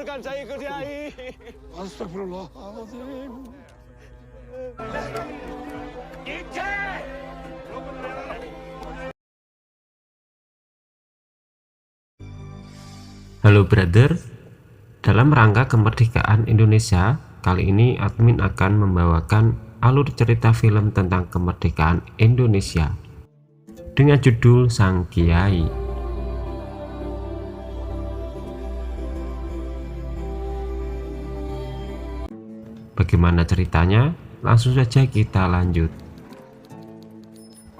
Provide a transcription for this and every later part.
biarkan saya ikut Kiai. Astagfirullahaladzim. Halo brother, dalam rangka kemerdekaan Indonesia, kali ini admin akan membawakan alur cerita film tentang kemerdekaan Indonesia dengan judul Sang Kiai. Bagaimana ceritanya? Langsung saja kita lanjut.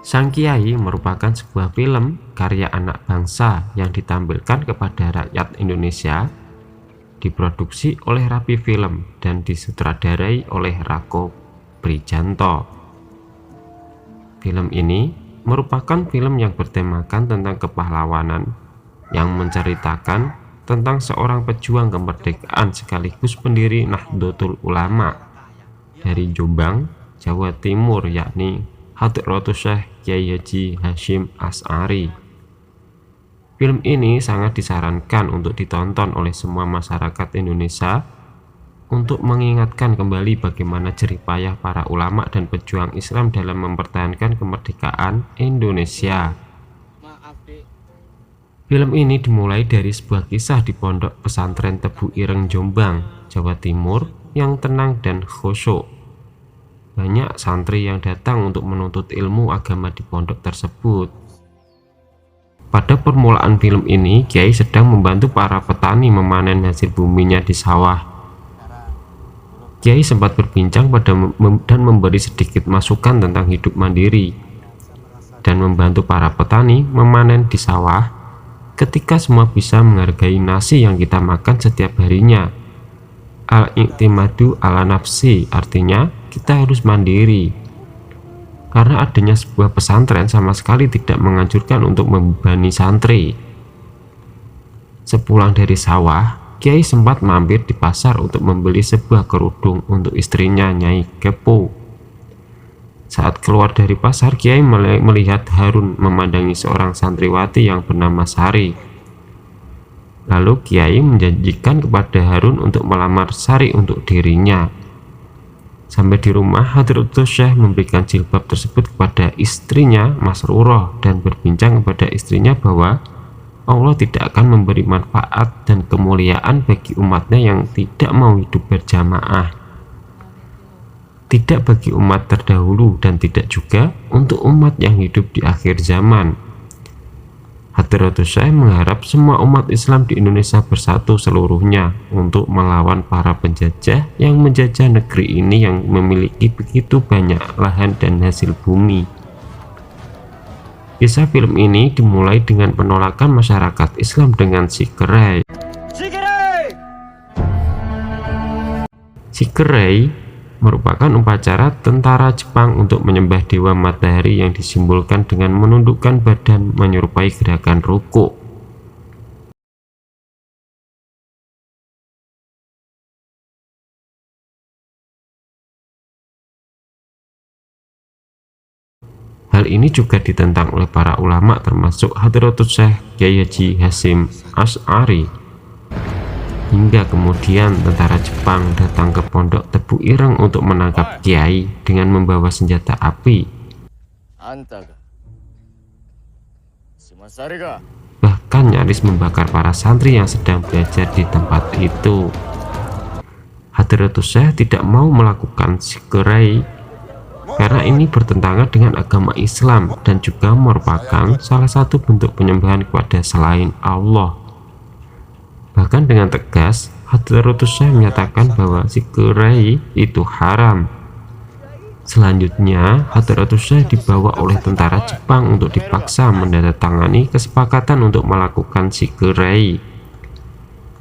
Sang Kiai merupakan sebuah film karya anak bangsa yang ditampilkan kepada rakyat Indonesia, diproduksi oleh Rapi Film dan disutradarai oleh Rako Prijanto. Film ini merupakan film yang bertemakan tentang kepahlawanan, yang menceritakan tentang seorang pejuang kemerdekaan sekaligus pendiri Nahdlatul Ulama dari Jombang, Jawa Timur, yakni Hadratus Syekh Kyai Haji Hasyim Asy'ari. Film ini sangat disarankan untuk ditonton oleh semua masyarakat Indonesia untuk mengingatkan kembali bagaimana jerih payah para ulama dan pejuang Islam dalam mempertahankan kemerdekaan Indonesia. Film ini dimulai dari sebuah kisah di pondok pesantren Tebu Ireng Jombang, Jawa Timur yang tenang dan khusyuk. Banyak santri yang datang untuk menuntut ilmu agama di pondok tersebut. Pada permulaan film ini, Kiai sedang membantu para petani memanen hasil buminya di sawah. Kiai sempat berbincang dan memberi sedikit masukan tentang hidup mandiri dan membantu para petani memanen di sawah ketika semua bisa menghargai nasi yang kita makan setiap harinya. Al-i'timadu ala nafsi, artinya kita harus mandiri. Karena adanya sebuah pesantren sama sekali tidak menganjurkan untuk membebani santri. Sepulang dari sawah, Kiai sempat mampir di pasar untuk membeli sebuah kerudung untuk istrinya, Nyai Kepo. Saat keluar dari pasar, Kiai melihat Harun memandangi seorang santriwati yang bernama Sari. Lalu Kiai menjanjikan kepada Harun untuk melamar Sari untuk dirinya. Sampai di rumah, Hadratus Syekh memberikan jilbab tersebut kepada istrinya Masrurah dan berbincang kepada istrinya bahwa Allah tidak akan memberi manfaat dan kemuliaan bagi umatnya yang tidak mau hidup berjamaah, tidak bagi umat terdahulu dan tidak juga untuk umat yang hidup di akhir zaman. Hadratus Syekh mengharap semua umat Islam di Indonesia bersatu seluruhnya untuk melawan para penjajah yang menjajah negeri ini yang memiliki begitu banyak lahan dan hasil bumi. Kisah film ini dimulai dengan penolakan masyarakat Islam dengan Sikerei. Sikerei merupakan upacara tentara Jepang untuk menyembah dewa matahari yang disimbolkan dengan menundukkan badan menyerupai gerakan rukuk. Hal ini juga ditentang oleh para ulama termasuk Hadratus Syekh Kyai Haji Hasyim Asy'ari. Hingga kemudian tentara Jepang datang ke pondok Tebu Ireng untuk menangkap Kiai dengan membawa senjata api. Bahkan nyaris membakar para santri yang sedang belajar di tempat itu. Hadratus Syekh tidak mau melakukan Sikerei karena ini bertentangan dengan agama Islam dan juga merupakan salah satu bentuk penyembahan kepada selain Allah. Bahkan dengan tegas, Hadratus Syekh menyatakan bahwa Sikerei itu haram. Selanjutnya, Hadratus Syekh dibawa oleh tentara Jepang untuk dipaksa menandatangani kesepakatan untuk melakukan Sikerei.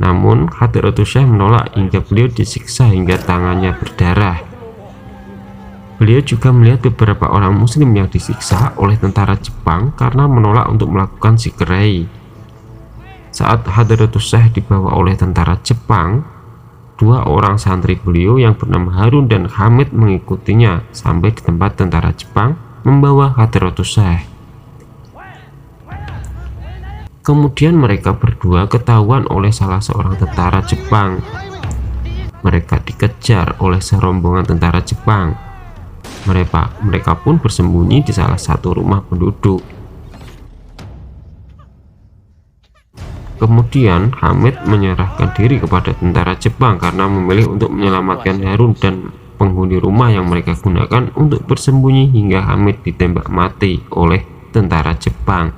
Namun, Hadratus Syekh menolak hingga beliau disiksa hingga tangannya berdarah. Beliau juga melihat beberapa orang muslim yang disiksa oleh tentara Jepang karena menolak untuk melakukan Sikerei. Saat Hadratus Syekh dibawa oleh tentara Jepang, dua orang santri beliau yang bernama Harun dan Hamid mengikutinya sampai di tempat tentara Jepang membawa Hadratus Syekh. Kemudian mereka berdua ketahuan oleh salah seorang tentara Jepang. Mereka dikejar oleh serombongan tentara Jepang. Mereka pun bersembunyi di salah satu rumah penduduk. Kemudian Hamid menyerahkan diri kepada tentara Jepang karena memilih untuk menyelamatkan Harun dan penghuni rumah yang mereka gunakan untuk bersembunyi hingga Hamid ditembak mati oleh tentara Jepang.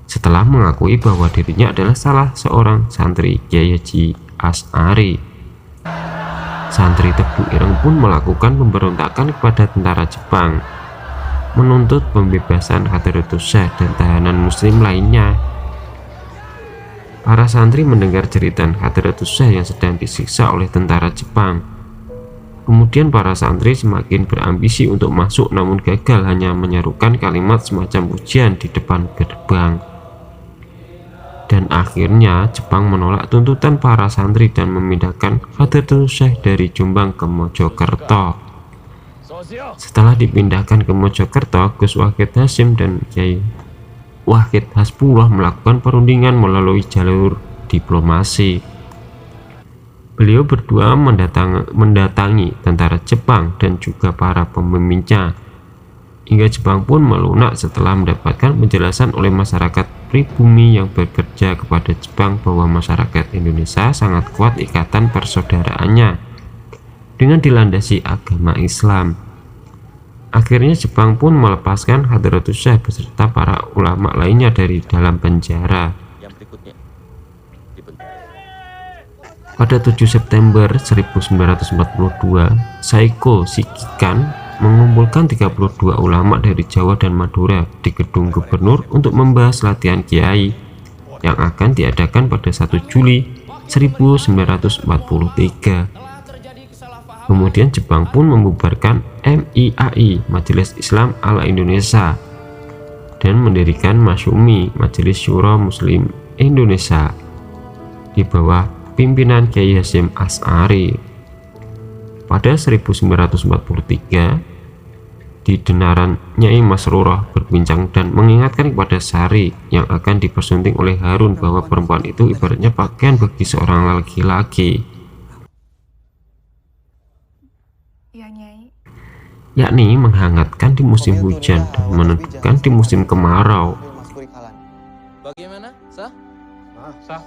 Setelah mengakui bahwa dirinya adalah salah seorang santri Kiai Haji Asy'ari, santri Tebu Ireng pun melakukan pemberontakan kepada tentara Jepang, menuntut pembebasan Hadratus Syekh dan tahanan muslim lainnya. Para santri mendengar jeritan Hadratus Syekh yang sedang disiksa oleh tentara Jepang. Kemudian para santri semakin berambisi untuk masuk, namun gagal, hanya menyerukan kalimat semacam pujian di depan gerbang. Dan akhirnya Jepang menolak tuntutan para santri dan memindahkan Hadratus Syekh dari Jombang ke Mojokerto. Setelah dipindahkan ke Mojokerto, Gus Wahid Hasyim dan Kyai Wahid Hasbullah melakukan perundingan melalui jalur diplomasi. Beliau berdua mendatangi tentara Jepang dan juga para pemimpinnya, hingga Jepang pun melunak setelah mendapatkan penjelasan oleh masyarakat pribumi yang bekerja kepada Jepang bahwa masyarakat Indonesia sangat kuat ikatan persaudaraannya dengan dilandasi agama Islam. Akhirnya Jepang pun melepaskan Hadratus Syekh beserta para ulama lainnya dari dalam penjara. Pada 7 September 1942, Saiko Shikikan mengumpulkan 32 ulama dari Jawa dan Madura di gedung gubernur untuk membahas latihan kiai yang akan diadakan pada 1 Juli 1943. Kemudian Jepang pun membubarkan MIAI, Majelis Islam ala Indonesia, dan mendirikan Masyumi, Majelis Syura Muslim Indonesia, di bawah pimpinan Kiai Hasyim Asy'ari. Pada 1943, di Denaran, Nyai Masrurah berbincang dan mengingatkan kepada Sari yang akan dipersunting oleh Harun bahwa perempuan itu ibaratnya pakaian bagi seorang laki-laki, yakni menghangatkan di musim hujan dan menedukkan di musim kemarau. Bagaimana? Sah? Sah.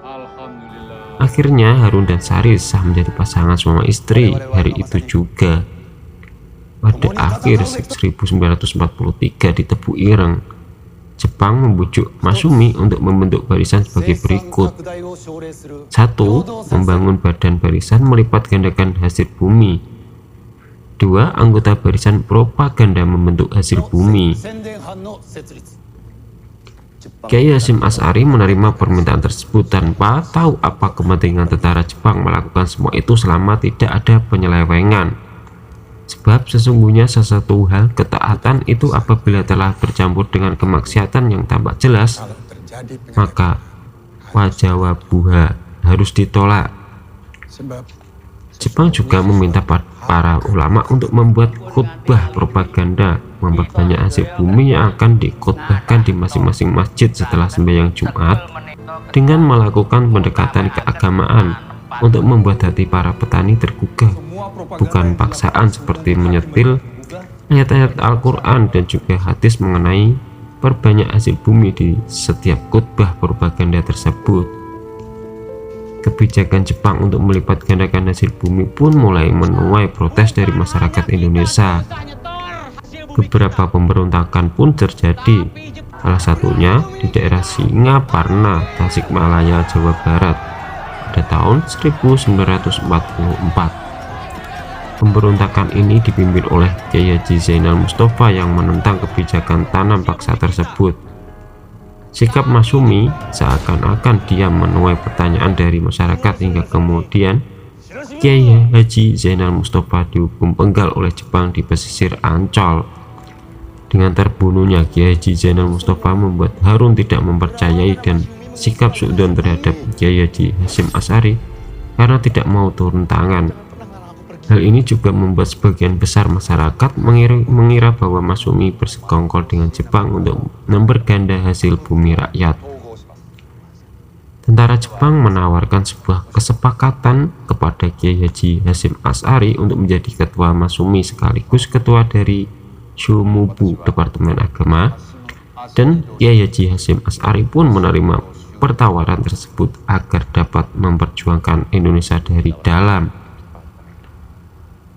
Alhamdulillah. Akhirnya Harun dan Sari sah menjadi pasangan suami istri hari itu juga. Pada akhir 1943 di Tebu Ireng, Jepang membujuk Masyumi untuk membentuk barisan sebagai berikut. 1. Membangun badan barisan melipat gandakan hasil bumi. 2. Anggota barisan propaganda membentuk hasil bumi. Kiai Hasyim Asy'ari menerima permintaan tersebut tanpa tahu apa kepentingan tentara Jepang melakukan semua itu selama tidak ada penyelewengan. Sebab sesungguhnya sesuatu hal ketaatan itu apabila telah bercampur dengan kemaksiatan yang tampak jelas, maka wajawabuha harus ditolak. Jepang juga meminta para ulama untuk membuat khutbah propaganda, memperbanyak hasil bumi yang akan dikhutbahkan di masing-masing masjid setelah sembahyang Jumat, dengan melakukan pendekatan keagamaan untuk membuat hati para petani tergugah, bukan paksaan seperti menyetil ayat-ayat Al-Quran dan juga hadis mengenai perbanyak hasil bumi di setiap khutbah propaganda tersebut. Kebijakan Jepang untuk melipat gandakan hasil bumi pun mulai menuai protes dari masyarakat Indonesia. Beberapa pemberontakan pun terjadi, salah satunya di daerah Singaparna, Tasikmalaya, Jawa Barat pada tahun 1944. Pemberontakan ini dipimpin oleh Kiai Haji Zainal Mustafa yang menentang kebijakan tanam paksa tersebut. Sikap Masyumi seakan-akan diam menuai pertanyaan dari masyarakat hingga kemudian Kiai Haji Zainal Mustafa dihukum penggal oleh Jepang di pesisir Ancol. Dengan terbunuhnya Kiai Haji Zainal Mustafa membuat Harun tidak mempercayai dan sikap suudzon terhadap Kiai Haji Hasyim Asy'ari karena tidak mau turun tangan. Hal ini juga membuat sebagian besar masyarakat mengira bahwa Matsumi bersekongkol dengan Jepang untuk memperganda hasil bumi rakyat. Tentara Jepang menawarkan sebuah kesepakatan kepada Kiai Haji Hasyim Asy'ari untuk menjadi ketua Matsumi sekaligus ketua dari Shomubu Departemen Agama, dan Kiai Haji Hasyim Asy'ari pun menerima pertawaran tersebut agar dapat memperjuangkan Indonesia dari dalam.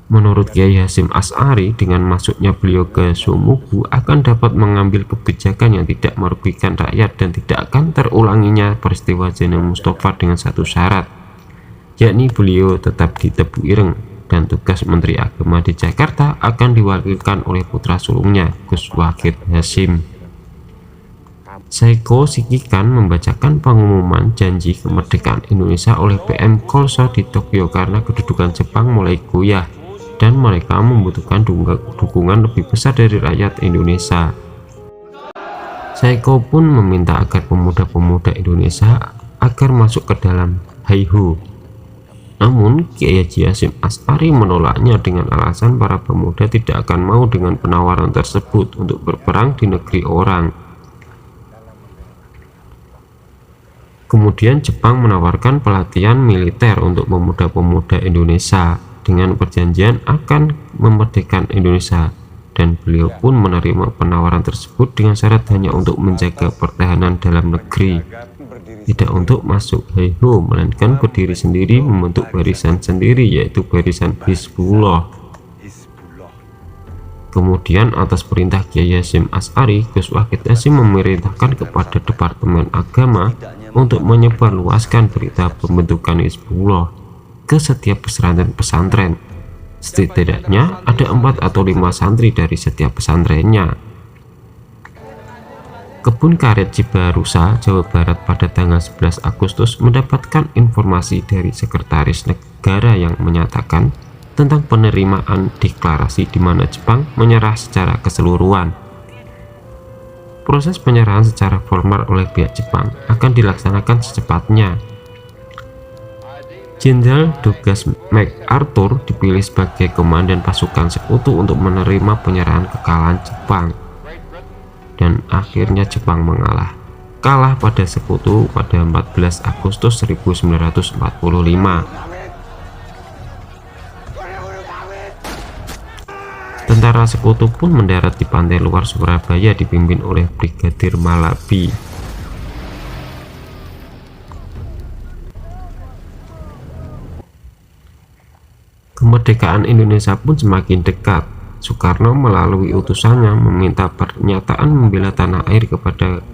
Menurut Kiai Hasyim Asy'ari, dengan masuknya beliau ke Shomubu akan dapat mengambil kebijakan yang tidak merugikan rakyat dan tidak akan terulanginya peristiwa Zainal Mustafa dengan satu syarat, yakni beliau tetap di Tebu Ireng dan tugas Menteri Agama di Jakarta akan diwakilkan oleh putra sulungnya, Gus Wahid Hasyim. Saiko Shikikan membacakan pengumuman janji kemerdekaan Indonesia oleh PM Kolso di Tokyo karena kedudukan Jepang mulai goyah dan mereka membutuhkan dukungan lebih besar dari rakyat Indonesia. Saiko pun meminta agar pemuda-pemuda Indonesia agar masuk ke dalam Heiho. Namun Kiai Haji Hasyim Asy'ari menolaknya dengan alasan para pemuda tidak akan mau dengan penawaran tersebut untuk berperang di negeri orang. Kemudian Jepang menawarkan pelatihan militer untuk pemuda-pemuda Indonesia dengan perjanjian akan memerdekakan Indonesia, dan beliau pun menerima penawaran tersebut dengan syarat hanya untuk menjaga pertahanan dalam negeri, tidak untuk masuk Heiho, melainkan berdiri sendiri membentuk barisan sendiri, yaitu barisan Hizbullah. Kemudian atas perintah Kiai Hasyim Asy'ari, Gus Wahid Hasyim memerintahkan kepada Departemen Agama untuk menyebarluaskan berita pembentukan Hizbullah ke setiap pesantren. Setidaknya ada 4 atau 5 santri dari setiap pesantrennya. Kebun Karet Cibarusa, Jawa Barat pada tanggal 11 Agustus mendapatkan informasi dari Sekretaris Negara yang menyatakan tentang penerimaan deklarasi di mana Jepang menyerah secara keseluruhan. Proses penyerahan secara formal oleh pihak Jepang akan dilaksanakan secepatnya. Jenderal Douglas MacArthur dipilih sebagai komandan pasukan sekutu untuk menerima penyerahan kekalahan Jepang, dan akhirnya Jepang kalah pada sekutu pada 14 Agustus 1945. Tentara sekutu pun mendarat di pantai luar Surabaya dipimpin oleh Brigadir Malabi. Kemerdekaan Indonesia pun semakin dekat. Soekarno melalui utusannya meminta pernyataan membela tanah air kepada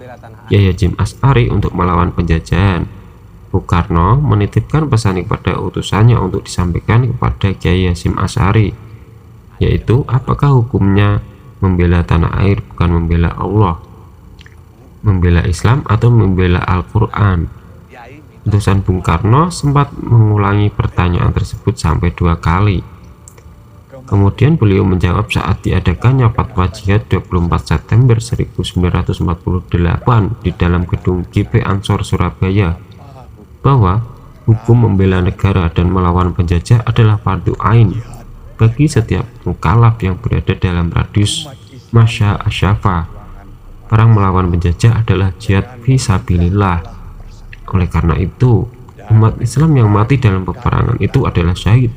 Kiai Hasyim Asy'ari untuk melawan penjajahan. Soekarno menitipkan pesan kepada utusannya untuk disampaikan kepada Kiai Hasyim Asy'ari, yaitu apakah hukumnya membela tanah air bukan membela Allah, membela Islam atau membela Al-Quran. Utusan Bung Karno sempat mengulangi pertanyaan tersebut sampai 2 kali. Kemudian beliau menjawab saat diadakannya Fatwa Jihad 24 September 1948 di dalam gedung GP Ansor Surabaya, bahwa hukum membela negara dan melawan penjajah adalah fardu ain bagi setiap mukallaf yang berada dalam radius Masya Asyafa. Perang melawan penjajah adalah jihad fisabilillah. Oleh karena itu, umat Islam yang mati dalam peperangan itu adalah syahid,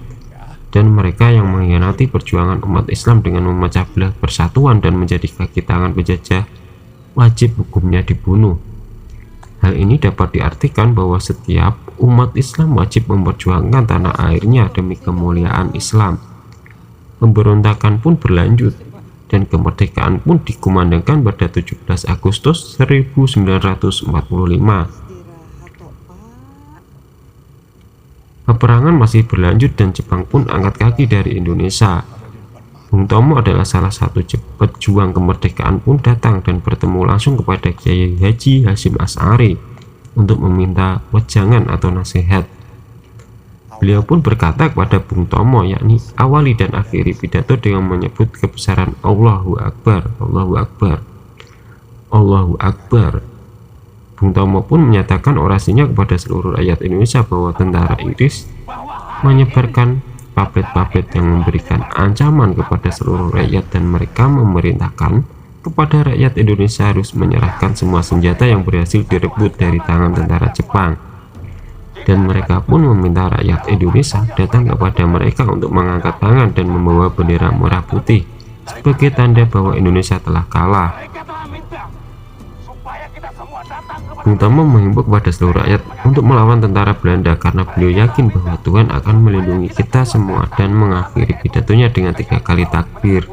dan mereka yang mengkhianati perjuangan umat Islam dengan memecah belah persatuan dan menjadi kaki tangan penjajah wajib hukumnya dibunuh. Hal ini dapat diartikan bahwa setiap umat Islam wajib memperjuangkan tanah airnya demi kemuliaan Islam. Pemberontakan pun berlanjut, dan kemerdekaan pun dikumandangkan pada 17 Agustus 1945. Peperangan masih berlanjut dan Jepang pun angkat kaki dari Indonesia. Bung Tomo adalah salah satu pejuang kemerdekaan pun datang dan bertemu langsung kepada Kiai Haji Hasyim Asy'ari untuk meminta wejangan atau nasihat. Beliau pun berkata kepada Bung Tomo, yakni awali dan akhiri pidato dengan menyebut kebesaran Allahu Akbar, Allahu Akbar, Allahu Akbar. Bung Tomo pun menyatakan orasinya kepada seluruh rakyat Indonesia bahwa tentara Inggris menyebarkan pamflet-pamflet yang memberikan ancaman kepada seluruh rakyat, dan mereka memerintahkan kepada rakyat Indonesia harus menyerahkan semua senjata yang berhasil direbut dari tangan tentara Jepang. Dan mereka pun meminta rakyat Indonesia datang kepada mereka untuk mengangkat tangan dan membawa bendera merah putih sebagai tanda bahwa Indonesia telah kalah. Bung Tomo menghimbau kepada seluruh rakyat untuk melawan tentara Belanda karena beliau yakin bahwa Tuhan akan melindungi kita semua, dan mengakhiri pidatonya dengan 3 kali takbir.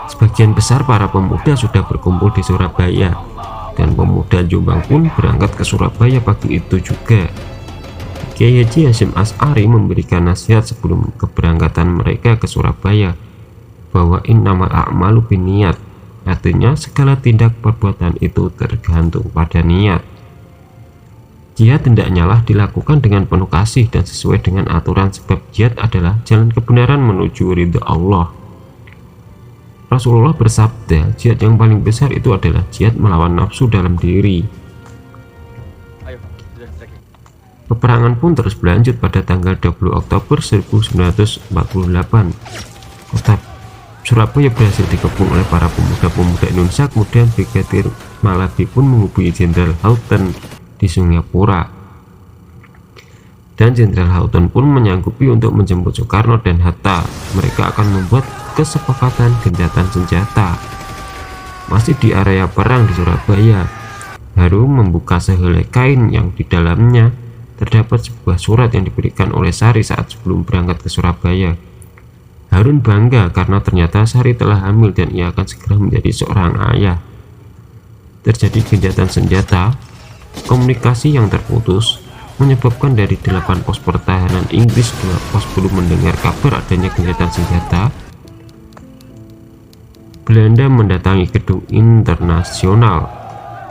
Sebagian besar para pemuda sudah berkumpul di Surabaya, dan pemuda Jombang pun berangkat ke Surabaya pagi itu juga. Kiai Haji Hasyim Asy'ari memberikan nasihat sebelum keberangkatan mereka ke Surabaya bahwa innamal a'malu binniyat, artinya segala tindak perbuatan itu tergantung pada niat. Jihad hendaknya dilakukan dengan penuh kasih dan sesuai dengan aturan, sebab jihad adalah jalan kebenaran menuju ridha Allah. Rasulullah bersabda, jihad yang paling besar itu adalah jihad melawan nafsu dalam diri. Peperangan pun terus berlanjut. Pada tanggal 20 Oktober 1948, kota Surabaya berhasil dikepung oleh para pemuda-pemuda Indonesia. Kemudian Brigadir Malabi pun menghubungi Jenderal Houghton di Singapura, dan Jenderal Houghton pun menyanggupi untuk menjemput Soekarno dan Hatta. Mereka akan membuat kesepakatan gencatan senjata. Masih di area perang di Surabaya, Harun membuka sehelai kain yang di dalamnya terdapat sebuah surat yang diberikan oleh Sari saat sebelum berangkat ke Surabaya. Harun bangga karena ternyata Sari telah hamil dan ia akan segera menjadi seorang ayah. Terjadi gencatan senjata, komunikasi yang terputus menyebabkan dari 8 pos pertahanan Inggris 2 pos belum mendengar kabar adanya gencatan senjata. Belanda mendatangi gedung internasional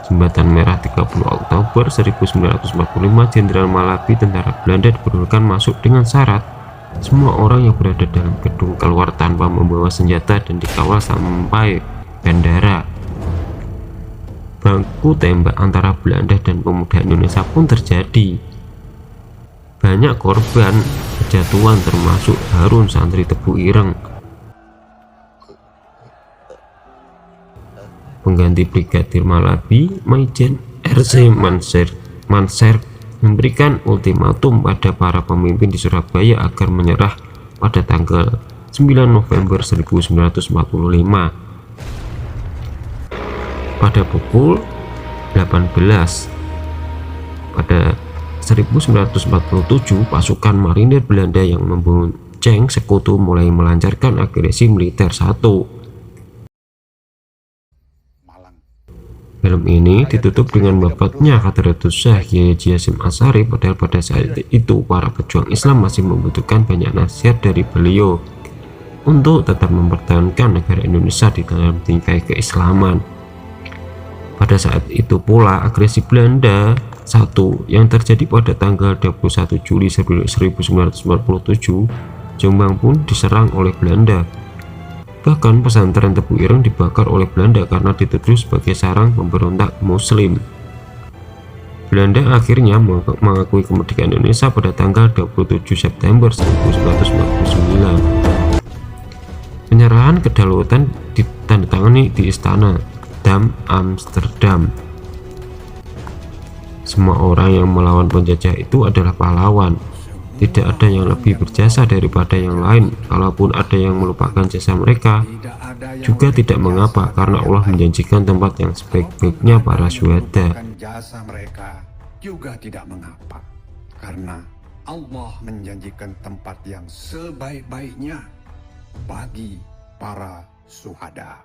Jembatan Merah 30 Oktober 1945. Jenderal Malabi, tentara Belanda, diperbolehkan masuk dengan syarat semua orang yang berada dalam gedung keluar tanpa membawa senjata dan dikawal sampai bandara. Baku tembak antara Belanda dan pemuda Indonesia pun terjadi. Banyak korban kejatuhan termasuk Harun, santri Tebu Ireng. Pengganti Brigadir Malabi, Maijen R.C. Manser memberikan ultimatum pada para pemimpin di Surabaya agar menyerah pada tanggal 9 November 1945. Pada pukul 18 pada 1947, pasukan marinir Belanda yang membonceng sekutu mulai melancarkan agresi militer satu. Film ini ditutup dengan wafatnya Hadratus Syekh Kiai Haji Hasyim Asy'ari, padahal pada saat itu para pejuang Islam masih membutuhkan banyak nasihat dari beliau untuk tetap mempertahankan negara Indonesia di dalam bingkai keislaman. Pada saat itu pula agresi Belanda satu yang terjadi pada tanggal 21 Juli 1947, Jombang pun diserang oleh Belanda. Bahkan pesantren Tebu Ireng dibakar oleh Belanda karena dituduh sebagai sarang pemberontak Muslim. Belanda akhirnya mengakui kemerdekaan Indonesia pada tanggal 27 September 1949. Penyerahan kedaulatan ditandatangani di Istana Dam, Amsterdam. Semua orang yang melawan penjajah itu adalah pahlawan. Tidak ada yang lebih berjasa daripada yang lain. Kalaupun ada yang melupakan jasa mereka, juga tidak mengapa, karena Allah menjanjikan tempat yang sebaik-baiknya para syuhada. Jasa mereka juga tidak mengapa, karena Allah menjanjikan tempat yang sebaik-baiknya bagi para syuhada.